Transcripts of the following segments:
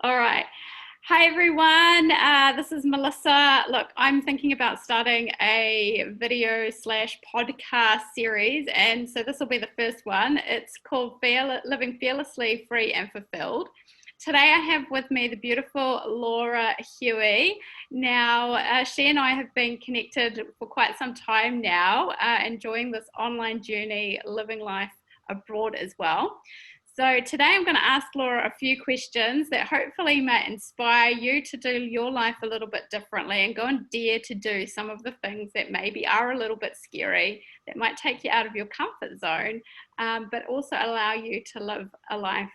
All right. Hi, everyone. This is Melissa. Look, I'm thinking about starting a video slash podcast series. And so this will be the first one. It's called Living Fearlessly, Free and Fulfilled. Today I have with me the beautiful Laura Huey. Now, she and I have been connected for quite some time now, enjoying this online journey, living life abroad as well. So today I'm going to ask Laura a few questions that hopefully might inspire you to do your life a little bit differently and go and dare to do some of the things that maybe are a little bit scary, that might take you out of your comfort zone, but also allow you to live a life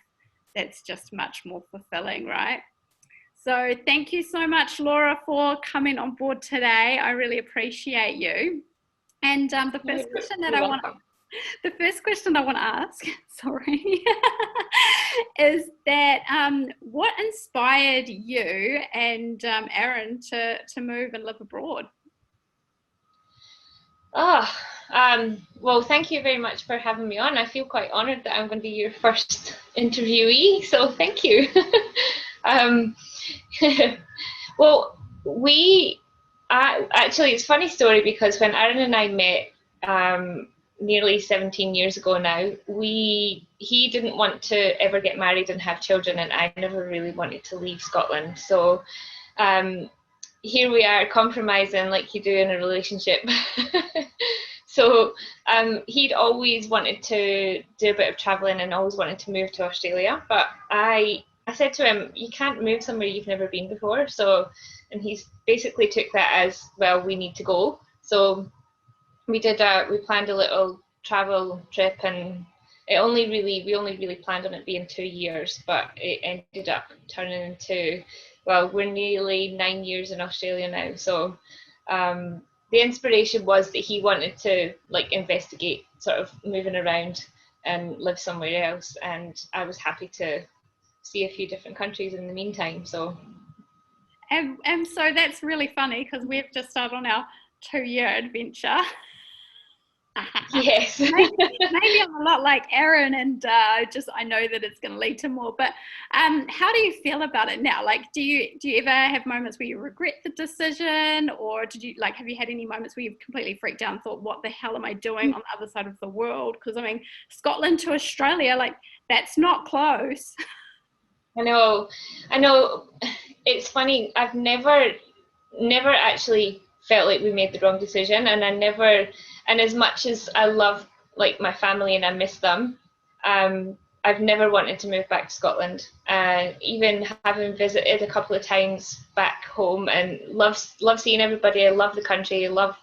that's just much more fulfilling, right? So thank you so much, Laura, for coming on board today. I really appreciate you. And the first question that the first question I want to ask, sorry, is that what inspired you and Aaron to move and live abroad? Well, thank you very much for having me on. I feel quite honoured that I'm going to be your first interviewee, so thank you. Well, actually, it's a funny story because when Aaron and I met nearly 17 years ago now, he didn't want to ever get married and have children, and I never really wanted to leave Scotland. So here we are compromising like you do in a relationship. So he'd always wanted to do a bit of travelling and always wanted to move to Australia, but I said to him, you can't move somewhere you've never been before. So, and he's basically took that as, well, we need to go. So we planned a little travel trip, and we only really planned on it being 2 years, but it ended up turning into, well, we're nearly 9 years in Australia now. So the inspiration was that he wanted to like investigate sort of moving around and live somewhere else, and I was happy to see a few different countries in the meantime. So and so that's really funny because we've just started on our 2-year adventure. Yes. maybe I'm a lot like Aaron, and I know that it's going to lead to more. But how do you feel about it now? Like, do you ever have moments where you regret the decision, or have you had any moments where you've completely freaked out and thought, what the hell am I doing on the other side of the world? Because I mean, Scotland to Australia, like, that's not close. I know. It's funny. I've never actually felt like we made the wrong decision, and as much as I love like my family and I miss them, I've never wanted to move back to Scotland. Even having visited a couple of times back home, and love seeing everybody. I love the country. I love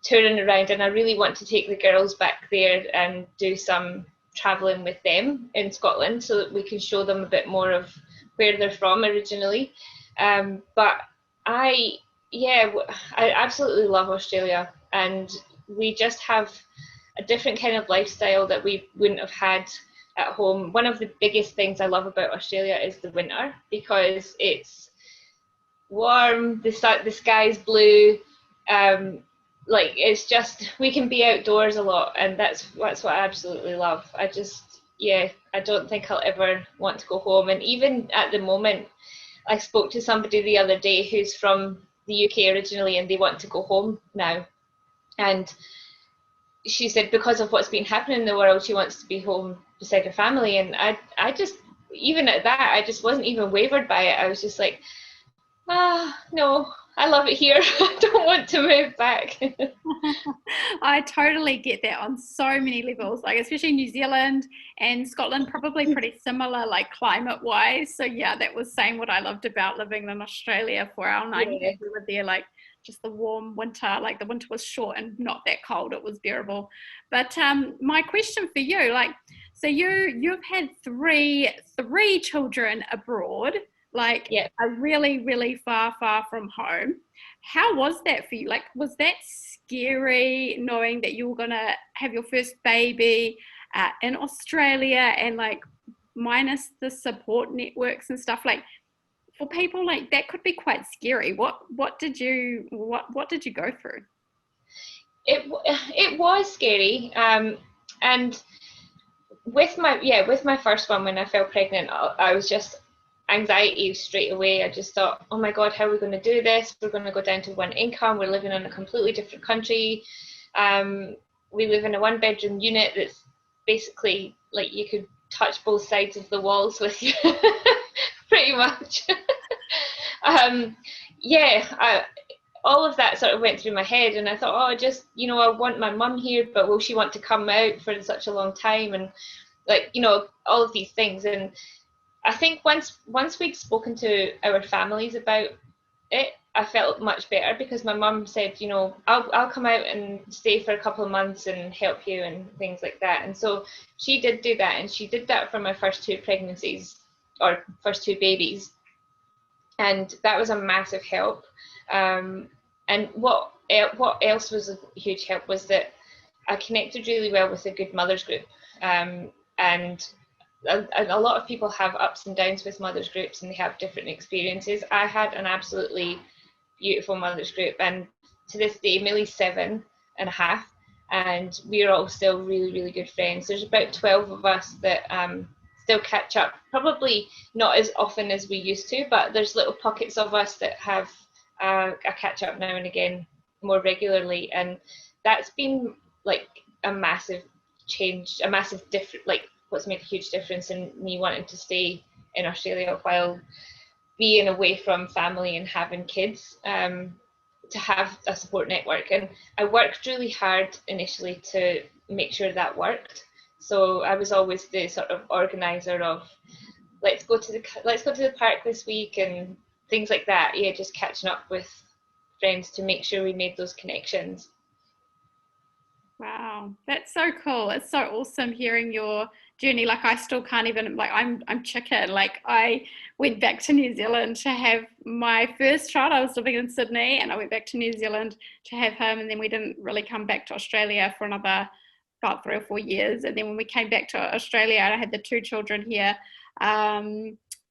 touring around, and I really want to take the girls back there and do some traveling with them in Scotland so that we can show them a bit more of where they're from originally. But I absolutely love Australia, and we just have a different kind of lifestyle that we wouldn't have had at home. One of the biggest things I love about Australia is the winter, because it's warm, the sky's blue, like it's just, we can be outdoors a lot, and that's what I absolutely love. I don't think I'll ever want to go home. And even at the moment, I spoke to somebody the other day who's from the UK originally, and they want to go home now. And she said because of what's been happening in the world, she wants to be home beside her family. And I just, even at that, I just wasn't even wavered by it. I was just like, no, I love it here. I don't want to move back. I totally get that on so many levels, like especially New Zealand and Scotland, probably pretty similar, like climate wise. So yeah, that was saying what I loved about living in Australia for our 9 years. We were there, like just the warm winter, like the winter was short and not that cold, it was bearable. But my question for you, like, so you've had three children abroad, like are really, really far from home. How was that for you? Like, was that scary knowing that you were gonna have your first baby in Australia, and like minus the support networks and stuff? Like, for people, like that could be quite scary. What did you go through? It was scary, and with my first one, when I fell pregnant, I anxiety straight away. I just thought, oh my God, how are we going to do this? We're going to go down to one income. We're living in a completely different country. We live in a 1-bedroom unit that's basically like you could touch both sides of the walls with you, pretty much. All of that sort of went through my head, and I thought, oh, just, I want my mum here, but will she want to come out for such a long time? And all of these things. And I think once we'd spoken to our families about it, I felt much better, because my mum said, I'll come out and stay for a couple of months and help you and things like that. And so she did do that, and she did that for my first 2 pregnancies, or first 2 babies. And that was a massive help. And what else was a huge help was that I connected really well with a good mothers group. And a lot of people have ups and downs with mothers groups, and they have different experiences. I had an absolutely beautiful mothers group, and to this day, Millie's 7.5, and we're all still really, really good friends. There's about 12 of us that still catch up, probably not as often as we used to, but there's little pockets of us that have a catch up now and again more regularly, and that's been like a massive change, a massive difference, like what's made a huge difference in me wanting to stay in Australia while being away from family and having kids, to have a support network. And I worked really hard initially to make sure that worked. So I was always the sort of organizer of let's go to the park this week and things like that. Yeah, just catching up with friends to make sure we made those connections. Wow, that's so cool. It's so awesome hearing your journey. Like, I still can't even, like, I'm chicken. Like, I went back to New Zealand to have my first child. I was living in Sydney, and I went back to New Zealand to have him, and then we didn't really come back to Australia for another about 3 or 4 years. And then when we came back to Australia, I had the 2 children here.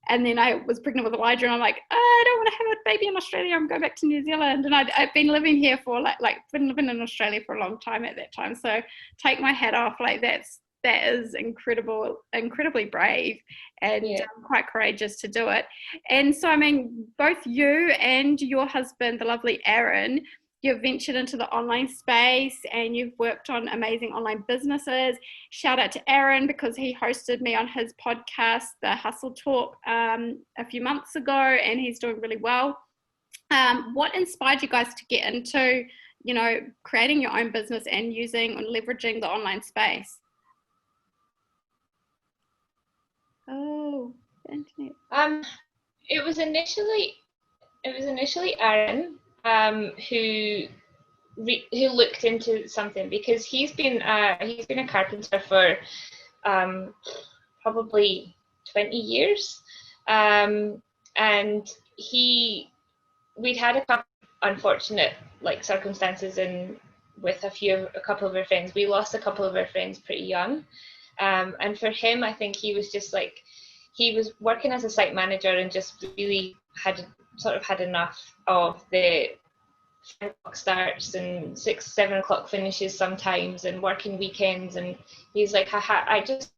And then I was pregnant with Elijah, and I'm like, I don't want to have a baby in Australia. I'm going back to New Zealand. And I've been living here for been living in Australia for a long time at that time. So take my hat off. Like, that is incredibly brave, and quite courageous to do it. And so, I mean, both you and your husband, the lovely Aaron, you've ventured into the online space, and you've worked on amazing online businesses. Shout out to Aaron, because he hosted me on his podcast, The Hustle Talk, a few months ago, and he's doing really well. What inspired you guys to get into, creating your own business and using and leveraging the online space? Oh, the internet. It was initially Aaron, who looked into something, because he's been a carpenter for probably 20 years, and we'd had a couple unfortunate circumstances with a couple of our friends. We lost a couple of our friends pretty young, and for him, I think he was just he was working as a site manager and just really had enough of the 10 o'clock starts and 6-7 o'clock finishes sometimes, and working weekends. And he's like, I just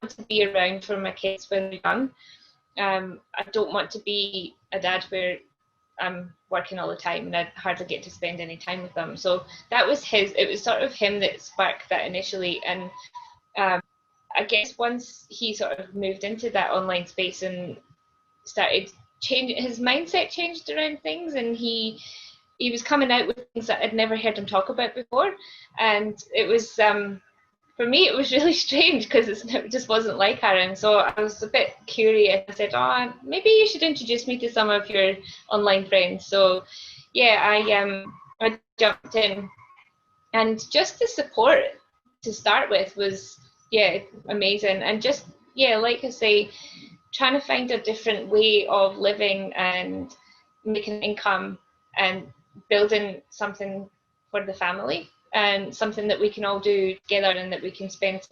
want to be around for my kids when they're young. I don't want to be a dad where I'm working all the time and I hardly get to spend any time with them. So it was sort of him that sparked that initially. And I guess once he sort of moved into that online space and started changing, his mindset changed around things, and he was coming out with things that I'd never heard him talk about before. And it was, for me, it was really strange, because it just wasn't like Aaron. So I was a bit curious. I said, maybe you should introduce me to some of your online friends. So yeah, I jumped in, and just the support to start with was amazing. And just like I say, trying to find a different way of living and making income and building something for the family, and something that we can all do together, and that we can spend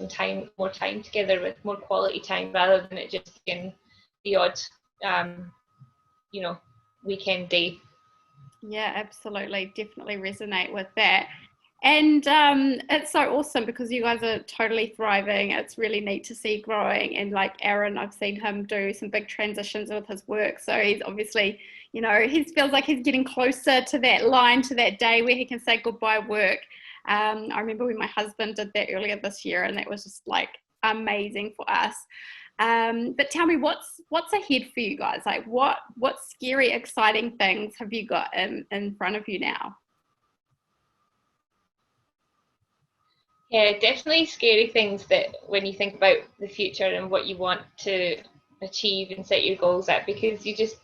more time together, with more quality time, rather than it just being the odd weekend day. Yeah, absolutely. Definitely resonate with that. And it's so awesome because you guys are totally thriving. It's really neat to see growing. And like Aaron, I've seen him do some big transitions with his work. So he's obviously, he feels like he's getting closer to that line, to that day where he can say goodbye work. I remember when my husband did that earlier this year, and that was just like amazing for us. But tell me, what's ahead for you guys? Like, what scary, exciting things have you got in front of you now? Yeah, definitely scary things that when you think about the future and what you want to achieve and set your goals at, because you just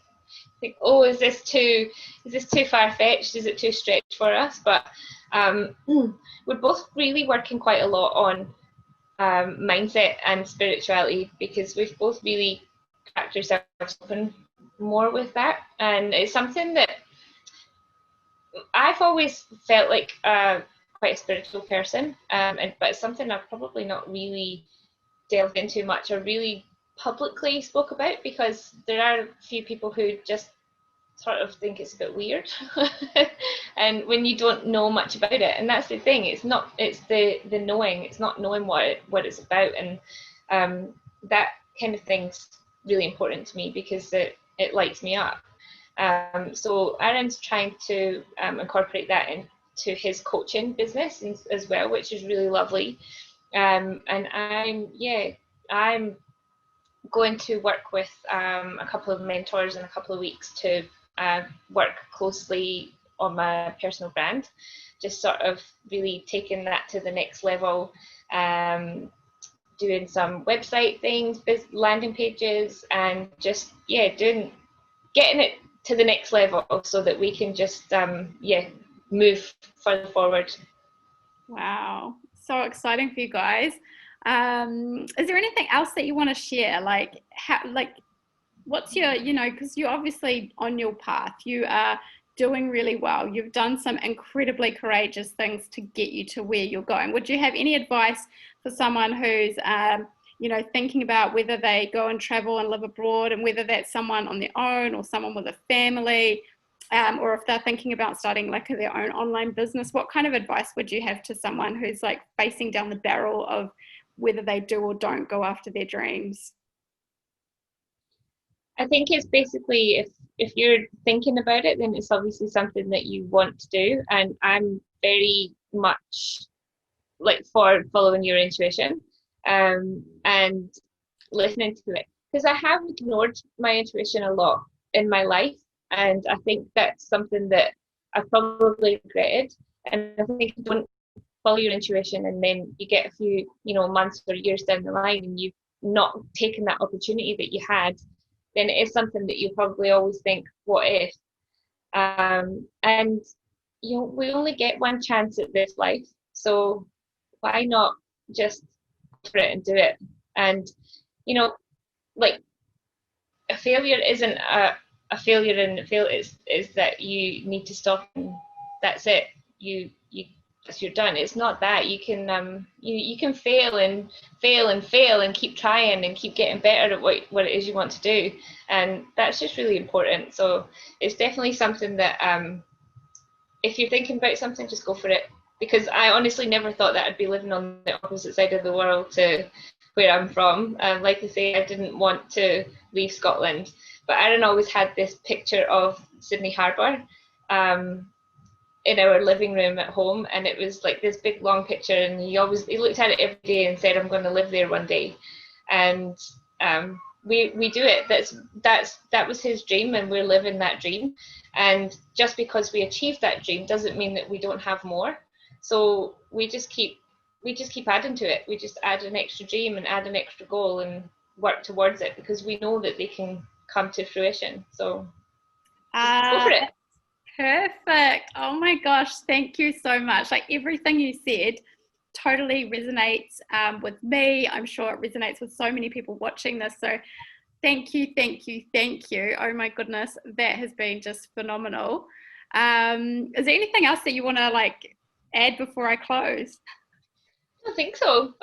think, oh, is this too far fetched? Is it too stretched for us? But we're both really working quite a lot on mindset and spirituality, because we've both really cracked ourselves open more with that, and it's something that I've always felt like quite a spiritual person, but it's something I've probably not really delved into much or really publicly spoke about, because there are a few people who just sort of think it's a bit weird and when you don't know much about it, and that's the thing, it's the knowing, it's not knowing what it's about, and that kind of thing's really important to me because it lights me up. So Aaron's trying to incorporate that into his coaching business as well, which is really lovely. And I'm going to work with a couple of mentors in a couple of weeks to work closely on my personal brand, just sort of really taking that to the next level, doing some website things, landing pages, and just getting it to the next level so that we can just move further forward. Wow, so exciting for you guys. Is there anything else that you want to share? Like, what's your, because you're obviously on your path. You are doing really well. You've done some incredibly courageous things to get you to where you're going. Would you have any advice for someone who's, thinking about whether they go and travel and live abroad, and whether that's someone on their own or someone with a family? Or if they're thinking about starting like their own online business, what kind of advice would you have to someone who's like facing down the barrel of whether they do or don't go after their dreams? I think it's basically, if you're thinking about it, then it's obviously something that you want to do, and I'm very much like for following your intuition and listening to it, because I have ignored my intuition a lot in my life, and I think that's something that I probably regretted. And I think if you don't follow your intuition and then you get a few months or years down the line and you've not taken that opportunity that you had, then it is something that you probably always think, what if? And we only get one chance at this life, so why not just go for it and do it? And like, a failure isn't a failure, and fail is that you need to stop and that's it. You you're done. It's not that. You can you can fail and fail and fail and keep trying and keep getting better at what it is you want to do, and that's just really important. So it's definitely something that if you're thinking about something, just go for it, because I honestly never thought that I'd be living on the opposite side of the world to where I'm from. Like I say, I didn't want to leave Scotland, but Aaron always had this picture of Sydney Harbour in our living room at home, and it was like this big long picture, and he looked at it every day and said, I'm going to live there one day. And we do it. That was his dream, and we're living that dream. And just because we achieved that dream doesn't mean that we don't have more. So we just keep adding to it. We just add an extra dream and add an extra goal and work towards it, because we know that they can come to fruition. So just go for it. Perfect. Oh my gosh, thank you so much. Like, everything you said totally resonates with me. I'm sure it resonates with so many people watching this. So thank you, thank you, thank you. Oh my goodness, that has been just phenomenal. Is there anything else that you want to like add before I close? I don't think so.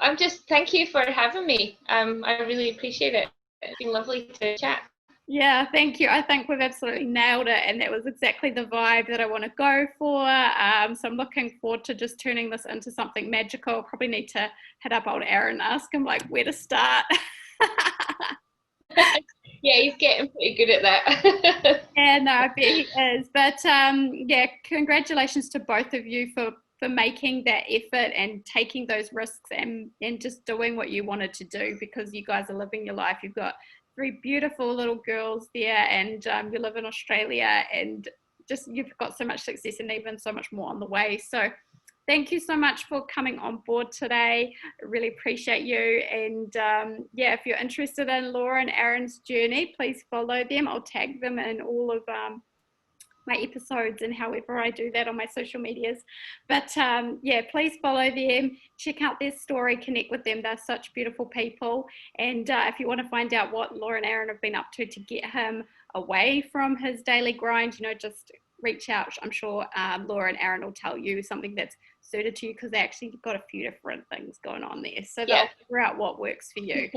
Thank you for having me. I really appreciate it. It's been lovely to chat. Yeah, thank you. I think we've absolutely nailed it, and that was exactly the vibe that I want to go for. So I'm looking forward to just turning this into something magical. Probably need to hit up old Aaron and ask him like where to start. Yeah, he's getting pretty good at that. Yeah, no, I bet he is. But yeah, congratulations to both of you for making that effort and taking those risks and just doing what you wanted to do, because you guys are living your life. You've got three beautiful little girls there, and you live in Australia, and just you've got so much success and even so much more on the way. So thank you so much for coming on board today. I really appreciate you. And yeah, if you're interested in Laura and Aaron's journey, please follow them. I'll tag them in all of my episodes and however I do that on my social medias. But yeah, please follow them, check out their story, connect with them. They're such beautiful people. And if you want to find out what Laura and Aaron have been up to get him away from his daily grind, just reach out. I'm sure Laura and Aaron will tell you something that's suited to you, because they actually got a few different things going on there. So they'll figure out what works for you.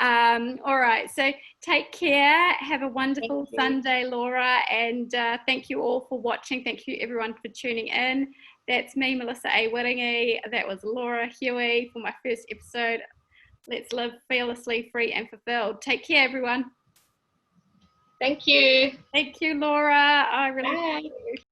All right. So take care. Have a wonderful Sunday, Laura. And thank you all for watching. Thank you, everyone, for tuning in. That's me, Melissa A. Wiringi. That was Laura Huey for my first episode. Let's live fearlessly, free, and fulfilled. Take care, everyone. Thank you. Thank you, Laura. I really appreciate you.